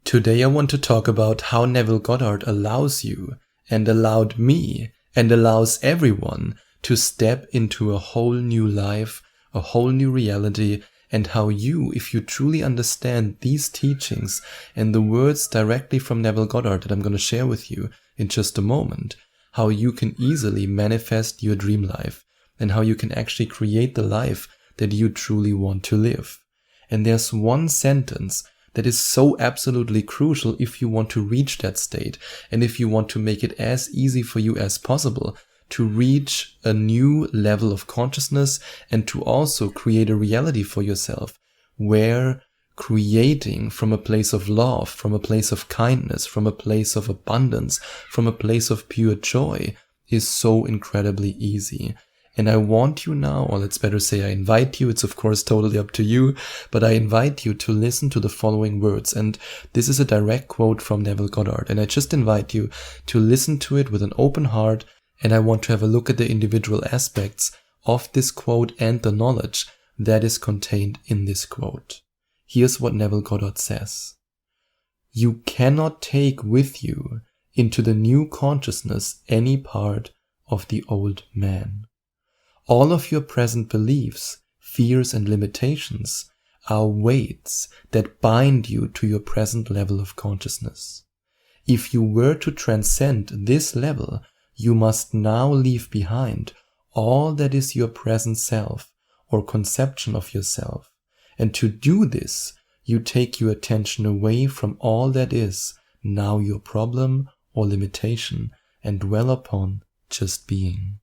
Today I want to talk about how Neville Goddard allows you, and allowed me, and allows everyone to step into a whole new life, a whole new reality, and how you, if you truly understand these teachings and the words directly from Neville Goddard that I'm going to share with you in just a moment, how you can easily manifest your dream life and how you can actually create the life that you truly want to live. And there's one sentence that is so absolutely crucial if you want to reach that state and if you want to make it as easy for you as possible to reach a new level of consciousness and to also create a reality for yourself where creating from a place of love, from a place of kindness, from a place of abundance, from a place of pure joy is so incredibly easy. And I want you now, or let's better say I invite you, it's of course totally up to you, but I invite you to listen to the following words. And this is a direct quote from Neville Goddard. And I just invite you to listen to it with an open heart. And I want to have a look at the individual aspects of this quote and the knowledge that is contained in this quote. Here's what Neville Goddard says. You cannot take with you into the new consciousness any part of the old man. All of your present beliefs, fears, and limitations are weights that bind you to your present level of consciousness. If you were to transcend this level, you must now leave behind all that is your present self or conception of yourself. And to do this, you take your attention away from all that is now your problem or limitation and dwell upon just being.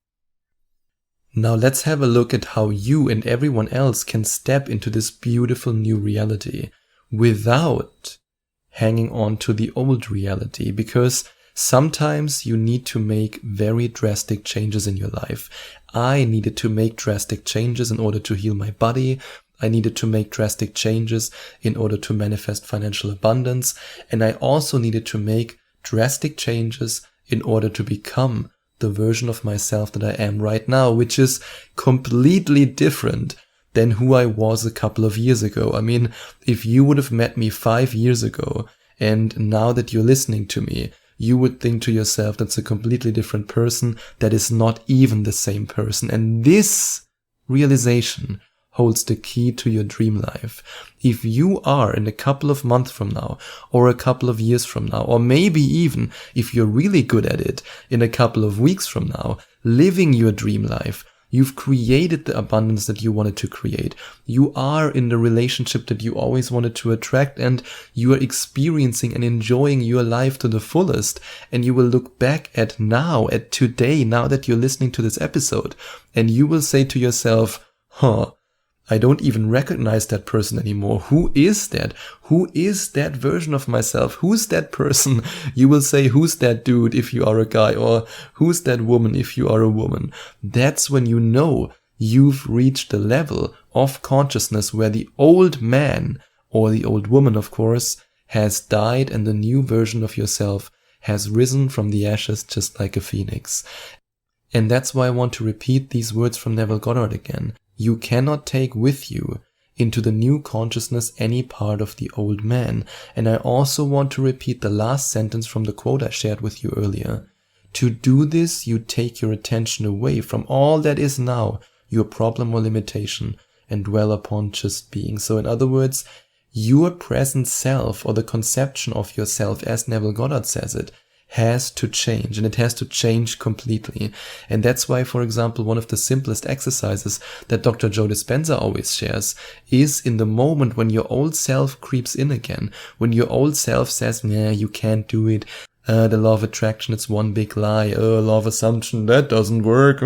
Now let's have a look at how you and everyone else can step into this beautiful new reality without hanging on to the old reality, because sometimes you need to make very drastic changes in your life. I needed to make drastic changes in order to heal my body. I needed to make drastic changes in order to manifest financial abundance. And I also needed to make drastic changes in order to become the version of myself that I am right now, which is completely different than who I was a couple of years ago. I mean, if you would have met me 5 years ago and now that you're listening to me, you would think to yourself that's a completely different person that is not even the same person. And this realization holds the key to your dream life. If you are in a couple of months from now, or a couple of years from now, or maybe even if you're really good at it, in a couple of weeks from now, living your dream life, you've created the abundance that you wanted to create. You are in the relationship that you always wanted to attract, and you are experiencing and enjoying your life to the fullest. And you will look back at now, at today, now that you're listening to this episode, and you will say to yourself, I don't even recognize that person anymore. Who is that? Who is that version of myself? Who's that person? You will say, who's that dude if you are a guy? Or who's that woman if you are a woman? That's when you know you've reached the level of consciousness where the old man, or the old woman of course, has died and the new version of yourself has risen from the ashes just like a phoenix. And that's why I want to repeat these words from Neville Goddard again. You cannot take with you into the new consciousness any part of the old man. And I also want to repeat the last sentence from the quote I shared with you earlier. To do this, you take your attention away from all that is now your problem or limitation and dwell upon just being. So in other words, your present self, or the conception of yourself, as Neville Goddard says it, has to change, and it has to change completely. And that's why, for example, one of the simplest exercises that Dr. Joe Dispenza always shares is in the moment when your old self creeps in again, when your old self says, nah, you can't do it, the law of attraction, it's one big lie, law of assumption, that doesn't work.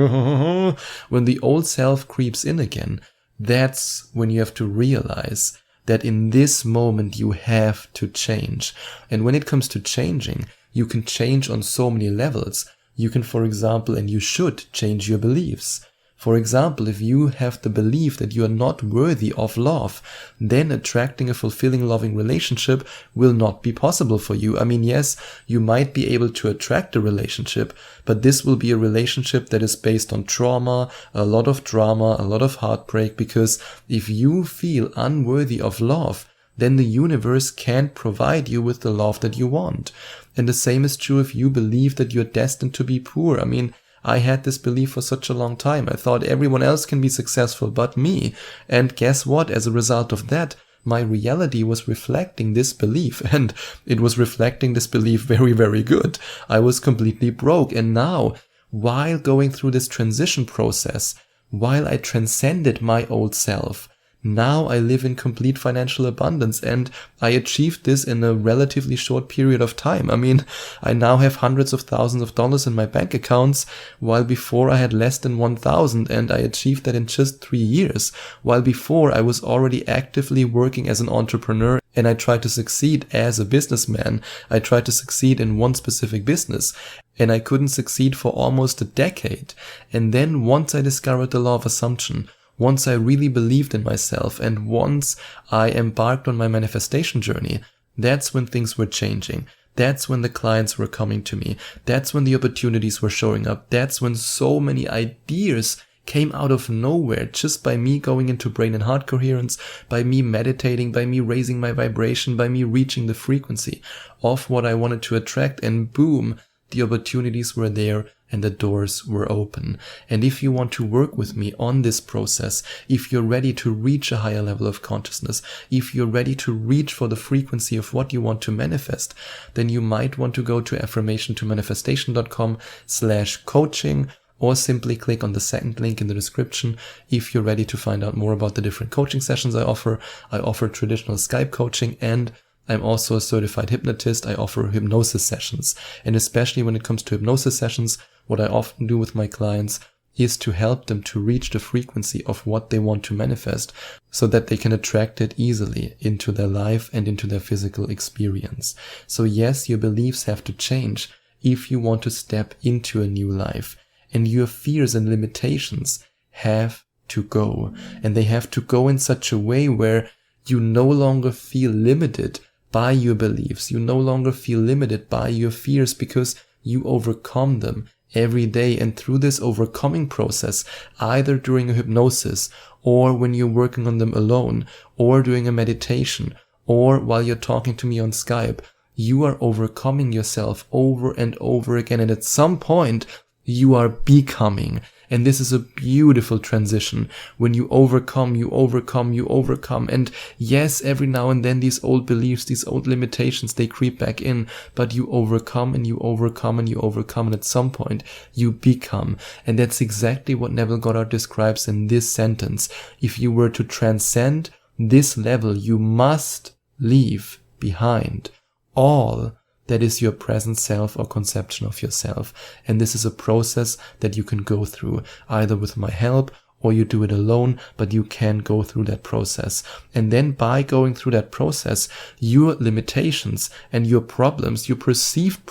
When the old self creeps in again, that's when you have to realize that in this moment you have to change. And when it comes to changing, you can change on so many levels. You can, for example, and you should change your beliefs. For example, if you have the belief that you are not worthy of love, then attracting a fulfilling, loving relationship will not be possible for you. I mean, yes, you might be able to attract a relationship, but this will be a relationship that is based on trauma, a lot of drama, a lot of heartbreak, because if you feel unworthy of love, then the universe can't provide you with the love that you want. And the same is true if you believe that you're destined to be poor. I mean, I had this belief for such a long time. I thought everyone else can be successful but me. And guess what? As a result of that, my reality was reflecting this belief, and it was reflecting this belief very, very good. I was completely broke. And now, while going through this transition process, while I transcended my old self, now I live in complete financial abundance, and I achieved this in a relatively short period of time. I mean, I now have hundreds of thousands of dollars in my bank accounts, while before I had less than 1,000, and I achieved that in just 3 years. While before I was already actively working as an entrepreneur, and I tried to succeed as a businessman. I tried to succeed in one specific business, and I couldn't succeed for almost a decade. And then once I discovered the law of assumption, once I really believed in myself, and once I embarked on my manifestation journey, that's when things were changing. That's when the clients were coming to me. That's when the opportunities were showing up. That's when so many ideas came out of nowhere just by me going into brain and heart coherence, by me meditating, by me raising my vibration, by me reaching the frequency of what I wanted to attract, and boom, the opportunities were there and the doors were open. And if you want to work with me on this process, if you're ready to reach a higher level of consciousness, if you're ready to reach for the frequency of what you want to manifest, then you might want to go to affirmationtomanifestation.com/coaching, or simply click on the second link in the description if you're ready to find out more about the different coaching sessions I offer. I offer traditional Skype coaching, and I'm also a certified hypnotist. I offer hypnosis sessions. And especially when it comes to hypnosis sessions, what I often do with my clients is to help them to reach the frequency of what they want to manifest so that they can attract it easily into their life and into their physical experience. So yes, your beliefs have to change if you want to step into a new life. And your fears and limitations have to go. And they have to go in such a way where you no longer feel limited by your beliefs. You no longer feel limited by your fears because you overcome them every day. And through this overcoming process, either during a hypnosis or when you're working on them alone or doing a meditation or while you're talking to me on Skype, you are overcoming yourself over and over again. And at some point, you are becoming. And this is a beautiful transition. When you overcome, you overcome, you overcome. And yes, every now and then these old beliefs, these old limitations, they creep back in, but you overcome and you overcome and you overcome. And at some point you become. And that's exactly what Neville Goddard describes in this sentence. If you were to transcend this level, you must leave behind all that is your present self or conception of yourself. And this is a process that you can go through either with my help or you do it alone, but you can go through that process. And then by going through that process, your limitations and your problems, your perceived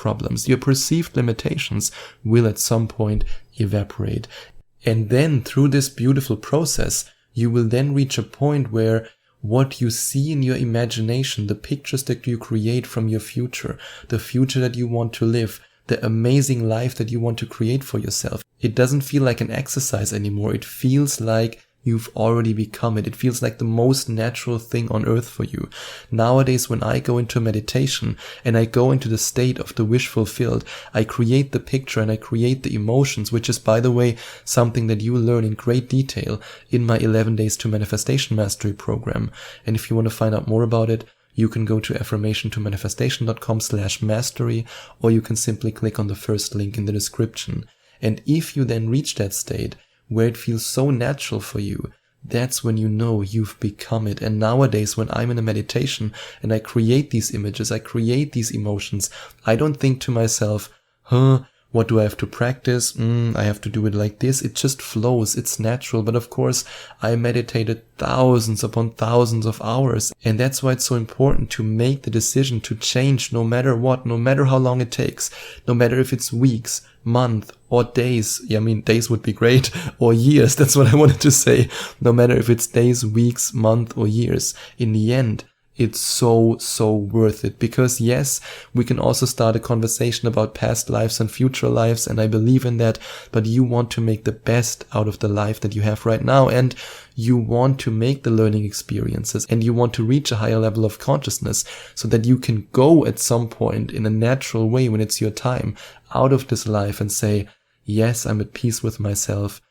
limitations will at some point evaporate. And then through this beautiful process, you will then reach a point where what you see in your imagination, the pictures that you create from your future, the future that you want to live, the amazing life that you want to create for yourself, it doesn't feel like an exercise anymore. It feels like you've already become it. It feels like the most natural thing on earth for you. Nowadays, when I go into meditation and I go into the state of the wish fulfilled, I create the picture and I create the emotions, which is, by the way, something that you will learn in great detail in my 11 Days to Manifestation Mastery program. And if you want to find out more about it, you can go to affirmationtomanifestation.com/mastery, or you can simply click on the first link in the description. And if you then reach that state where it feels so natural for you, that's when you know you've become it. And nowadays, when I'm in a meditation and I create these images, I create these emotions, I don't think to myself, what do I have to practice? I have to do it like this. It just flows. It's natural. But of course, I meditated thousands upon thousands of hours. And that's why it's so important to make the decision to change no matter what, no matter how long it takes, no matter if it's weeks, month, or days. I mean, days would be great, or years. That's what I wanted to say. No matter if it's days, weeks, month, or years. In the end, it's so worth it. Because yes, we can also start a conversation about past lives and future lives, and I believe in that, but you want to make the best out of the life that you have right now, and you want to make the learning experiences, and you want to reach a higher level of consciousness so that you can go at some point in a natural way when it's your time out of this life and say, yes, I'm at peace with myself.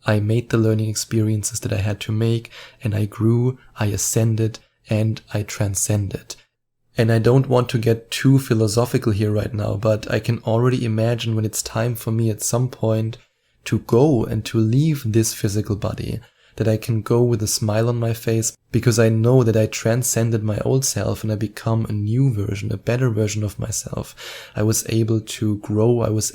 I made the learning experiences that I had to make, and I grew, I ascended, and I transcended. And I don't want to get too philosophical here right now, but I can already imagine when it's time for me at some point to go and to leave this physical body, that I can go with a smile on my face, because I know that I transcended my old self and I become a new version, a better version of myself. I was able to grow, I was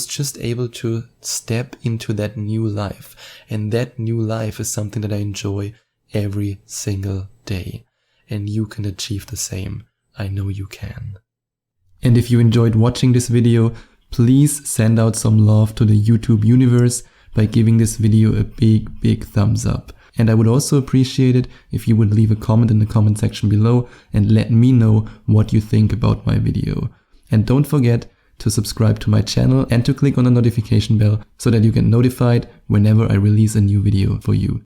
just able to step into that new life. And that new life is something that I enjoy every single day. And you can achieve the same. I know you can. And if you enjoyed watching this video, please send out some love to the YouTube universe by giving this video a big thumbs up. And I would also appreciate it if you would leave a comment in the comment section below and let me know what you think about my video. And don't forget to subscribe to my channel and to click on the notification bell so that you get notified whenever I release a new video for you.